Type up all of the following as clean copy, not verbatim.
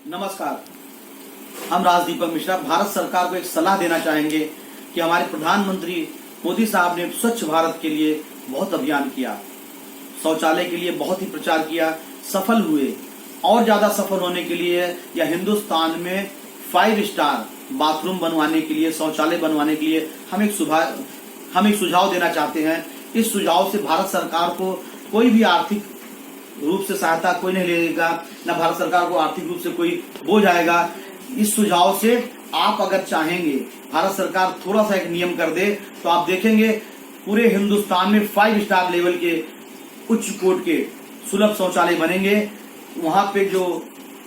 नमस्कार, हम राजदीपक मिश्रा भारत सरकार को एक सलाह देना चाहेंगे कि हमारे प्रधानमंत्री मोदी साहब ने स्वच्छ भारत के लिए बहुत अभियान किया, शौचालय के लिए बहुत ही प्रचार किया, सफल हुए। और ज्यादा सफल होने के लिए या हिंदुस्तान में 5 स्टार बाथरूम बनवाने के लिए, शौचालय बनवाने के लिए हम एक सुझाव देना चाहते हैं। इस सुझाव से भारत सरकार को कोई भी आर्थिक रूप से सहायता कोई नहीं लेगा, न भारत सरकार को आर्थिक रूप से कोई बोझ आएगा। इस सुझाव से आप अगर चाहेंगे भारत सरकार थोड़ा सा एक नियम कर दे तो आप देखेंगे पूरे हिंदुस्तान में 5 स्टार लेवल के उच्च कोट के सुलभ शौचालय बनेंगे। वहां पे जो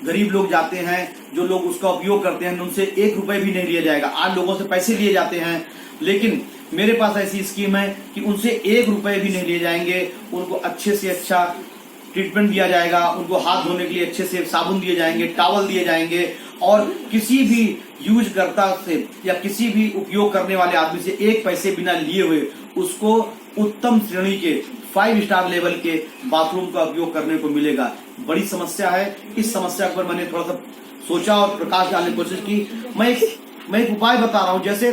गरीब लोग जाते हैं, जो लोग उसका उपयोग करते हैं, उनसे 1 रुपए भी नहीं लिया जाएगा। आज लोगों से पैसे लिए जाते हैं, लेकिन मेरे पास ऐसी स्कीम है कि उनसे 1 रुपए भी नहीं लिए जाएंगे। उनको अच्छे से अच्छा ट्रीटमेंट दिया जाएगा, उनको हाथ धोने के लिए अच्छे से साबुन दिए जाएंगे, टॉवल दिए जाएंगे, और किसी भी यूज करता से या किसी भी उपयोग करने वाले आदमी से 1 पैसे बिना लिए हुए उसको उत्तम श्रेणी के 5 स्टार लेवल के बाथरूम का उपयोग करने को मिलेगा। बड़ी समस्या है, इस समस्या पर मैंने थोड़ा सा सोचा और प्रकाश डालने की कोशिश की। मैं एक उपाय बता रहा हूँ। जैसे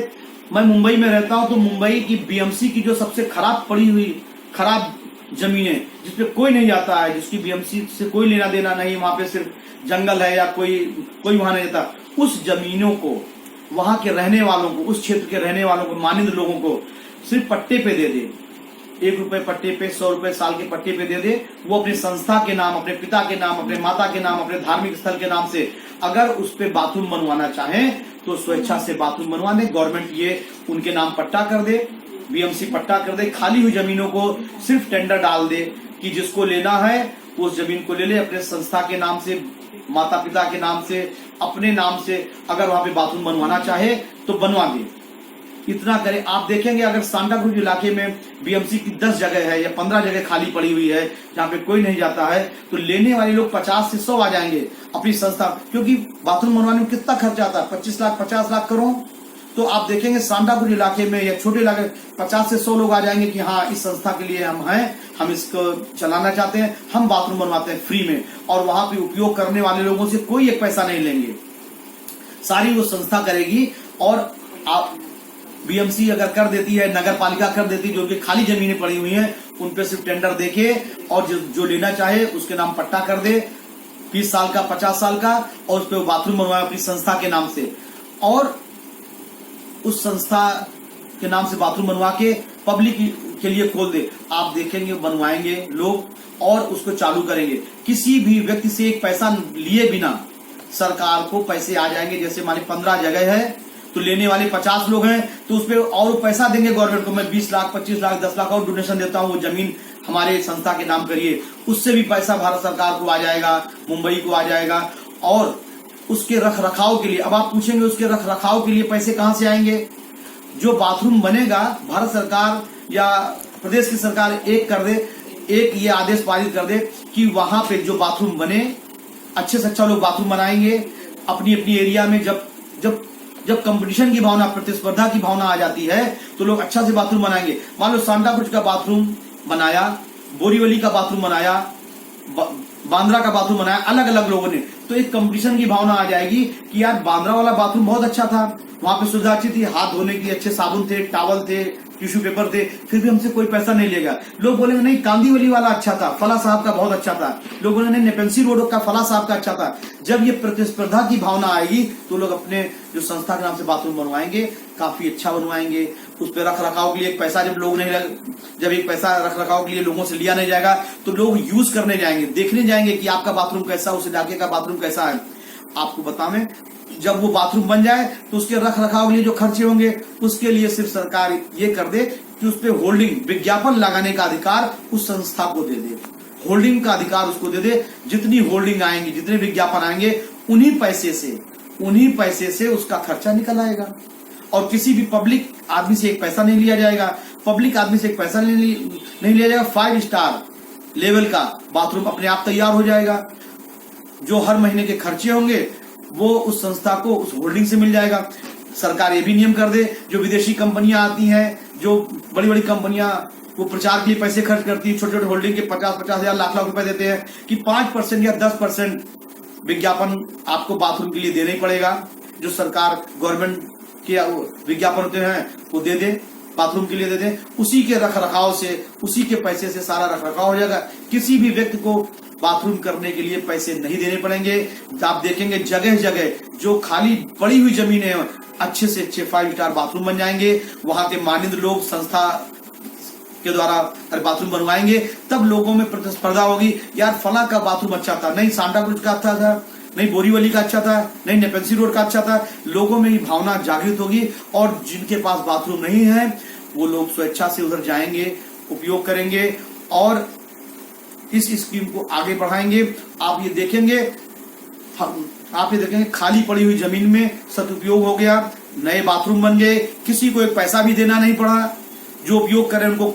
मैं मुंबई में रहता हूँ, तो मुंबई की बीएमसी की जो सबसे खराब जमीनें जिसपे कोई नहीं जाता है, जिसकी बीएमसी से कोई लेना देना नहीं, वहां पे सिर्फ जंगल है या कोई वहां नहीं जाता, उस जमीनों को वहां के रहने वालों को, उस क्षेत्र के रहने वालों को, मानिंद लोगों को सिर्फ पट्टे पे दे दे। 1 रुपए पट्टे पे, 100 रुपए साल के पट्टे पे दे दे। वो अपनी संस्था के नाम, अपने पिता के नाम, अपने माता के नाम, अपने धार्मिक स्थल के नाम से अगर उस पे बाथरूम बनवाना चाहे तो स्वेच्छा से बाथरूम बनवा दे। गवर्नमेंट ये उनके नाम पट्टा कर दे, बीएमसी पट्टा कर दे। खाली हुई जमीनों को सिर्फ टेंडर डाल दे कि जिसको लेना है उस जमीन को ले ले, अपने संस्था के नाम से, माता पिता के नाम से, अपने नाम से अगर वहां पे बाथरूम बनवाना चाहे तो बनवा दे। इतना करे। आप देखेंगे अगर सांताक्रूज इलाके में बीएमसी की 10 जगह है या 15 जगह खाली पड़ी हुई है जहां पे कोई नहीं जाता है, तो लेने वाले लोग 50 से 100 आ जाएंगे अपनी संस्था, क्योंकि बाथरूम बनवाने में कितना खर्चा आता है, 25 लाख, 50 लाख करोड़। तो आप देखेंगे सांताक्रूज इलाके में या छोटे इलाके 50 से 100 लोग आ जाएंगे कि हाँ, इस संस्था के लिए हम हैं, हम इसको चलाना चाहते हैं, हम बाथरूम बनवाते हैं फ्री में, और वहां पे उपयोग करने वाले लोगों से कोई 1 पैसा नहीं लेंगे, सारी वो संस्था करेगी। और आप बीएमसी अगर कर देती है, नगर पालिका कर देती है, जो उनकी खाली जमीनें पड़ी हुई हैं उन पे सिर्फ टेंडर देके और जो लेना चाहे उसके नाम पट्टा कर दे, 20 साल का, 50 साल का, और उस पर बाथरूम बनवाए अपनी संस्था के नाम से, और उस संस्था के नाम से बाथरूम बनवा के पब्लिक के लिए खोल दे। आप देखेंगे बनवाएंगे लोग और उसको चालू करेंगे। किसी भी व्यक्ति से 1 पैसा लिए बिना सरकार को पैसे आ जाएंगे। जैसे मान 15 जगह है तो लेने वाले 50 लोग हैं, तो उस पर और पैसा देंगे गवर्नमेंट को। मैं 20 लाख, 25 लाख, 10 लाख और डोनेशन देता हूँ, वो जमीन हमारे संस्था के नाम करिए। उससे भी पैसा भारत सरकार को आ जाएगा, मुंबई को आ जाएगा। और उसके रख रखाव के लिए, अब आप पूछेंगे उसके रख रखाव के लिए पैसे कहां से आएंगे? जो बाथरूम बनेगा, भारत सरकार या प्रदेश की सरकार एक ये आदेश पारित कर दे कि वहां पे जो बाथरूम बने, अच्छे से अच्छा लोग बाथरूम बनाएंगे अपनी अपनी एरिया में। जब कंपटीशन की भावना, प्रतिस्पर्धा की भावना आ जाती है तो लोग अच्छा से बाथरूम बनाएंगे। मान लो सांताक्रूज का बाथरूम बनाया, बोरीवली का बाथरूम बनाया, बांद्रा का बाथरूम बनाया, अलग अलग लोगों ने, तो एक कंपटीशन की भावना आ जाएगी कि यार बांद्रा वाला बाथरूम बहुत अच्छा था, वहां पे सुविधा अच्छी थी, हाथ धोने के लिए अच्छे साबुन थे, टॉवल थे, टिश्यू पेपर थे, फिर भी हमसे कोई पैसा नहीं लेगा। लोग बोलेंगे नहीं, कांदीवली वाला अच्छा था, फला साहब का बहुत अच्छा था। लोग बोलेंगे नहीं, नेपेंसी रोड का फला साहब का अच्छा था। जब ये प्रतिस्पर्धा की भावना आएगी तो लोग अपने जो संस्था के नाम से बाथरूम बनवाएंगे, काफी अच्छा बनवाएंगे। उस पर रख रखाव के लिए 1 पैसा जब 1 पैसा रख रखाव के लिए लोगों से लिया नहीं जाएगा तो लोग यूज करने जाएंगे, देखने जाएंगे कि आपका बाथरूम कैसा, उस इलाके का बाथरूम कैसा है। आपको बतावें, जब वो बाथरूम बन जाए तो उसके रख रखाव के लिए जो खर्चे होंगे उसके लिए सिर्फ सरकार ये कर दे कि उस पर होल्डिंग, विज्ञापन लगाने का अधिकार उस संस्था को दे दे, होल्डिंग का अधिकार उसको दे दे। जितनी होल्डिंग आएंगी, जितने विज्ञापन आएंगे, उन्हीं पैसे से उसका खर्चा निकल आएगा, और किसी भी पब्लिक आदमी से 1 पैसा नहीं लिया जाएगा। पब्लिक आदमी से 1 पैसा नहीं लिया जाएगा। 5 स्टार लेवल का बाथरूम अपने आप तैयार हो जाएगा। जो हर महीने के खर्चे होंगे वो उस संस्था को उस होल्डिंग से मिल जाएगा। सरकार ये भी नियम कर दे, जो विदेशी कंपनियां आती हैं, जो बड़ी बड़ी कंपनियां वो प्रचार के लिए पैसे खर्च करती है, छोटे छोटे होल्डिंग के 50-50 हजार, लाख लाख रुपए देते हैं, कि 5% या 10% विज्ञापन आपको बाथरूम के लिए देना ही पड़ेगा। जो सरकार गवर्नमेंट के विज्ञापन होते हैं वो दे दे, बाथरूम के लिए दे दे, उसी के रख रखाव से, उसी के पैसे से सारा रख रखाव हो जाएगा। किसी भी व्यक्ति को बाथरूम करने के लिए पैसे नहीं देने पड़ेंगे। आप देखेंगे जगह जगह जो खाली पड़ी हुई जमीनें हैं, अच्छे से अच्छे 5 स्टार बाथरूम बन जाएंगे। वहां के मानिंद लोग संस्था के द्वारा बाथरूम बनवाएंगे, तब लोगों में प्रतिस्पर्धा होगी। यार फला का बाथरूम अच्छा था, नहीं सांता क्रूज का अच्छा था, नहीं बोरीवली का अच्छा था, नहीं नेपेंसी रोड का अच्छा था। लोगों में ये भावना जागृत होगी और जिनके पास बाथरूम नहीं है वो लोग स्वेच्छा से उधर जाएंगे, उपयोग करेंगे और इस स्कीम को आगे बढ़ाएंगे। आप ये देखेंगे खाली पड़ी हुई जमीन में सदुपयोग हो गया, नए बाथरूम बन गए, किसी को एक पैसा भी देना नहीं पड़ा। जो उपयोग करें उनको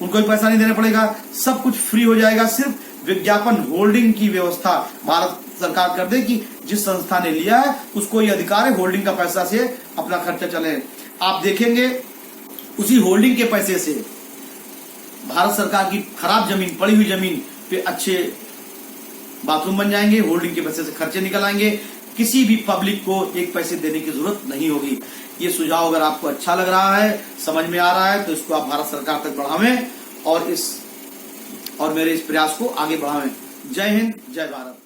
भी पैसा नहीं देना पड़ेगा, सब कुछ फ्री हो जाएगा। सिर्फ विज्ञापन होल्डिंग की व्यवस्था भारत सरकार कर दे कि जिस संस्था ने लिया है उसको ये अधिकार है होल्डिंग का पैसा से अपना खर्चा चले। आप देखेंगे उसी होल्डिंग के पैसे से भारत सरकार की खराब जमीन, पड़ी हुई जमीन पे अच्छे बाथरूम बन जाएंगे, होल्डिंग के पैसे से खर्चे निकल आएंगे। किसी भी पब्लिक को एक पैसे देने की जरूरत नहीं होगी। ये सुझाव अगर आपको अच्छा लग रहा है, समझ में आ रहा है, तो इसको आप भारत सरकार तक बढ़ावें और मेरे इस प्रयास को आगे बढ़ावें। जय हिंद, जय भारत।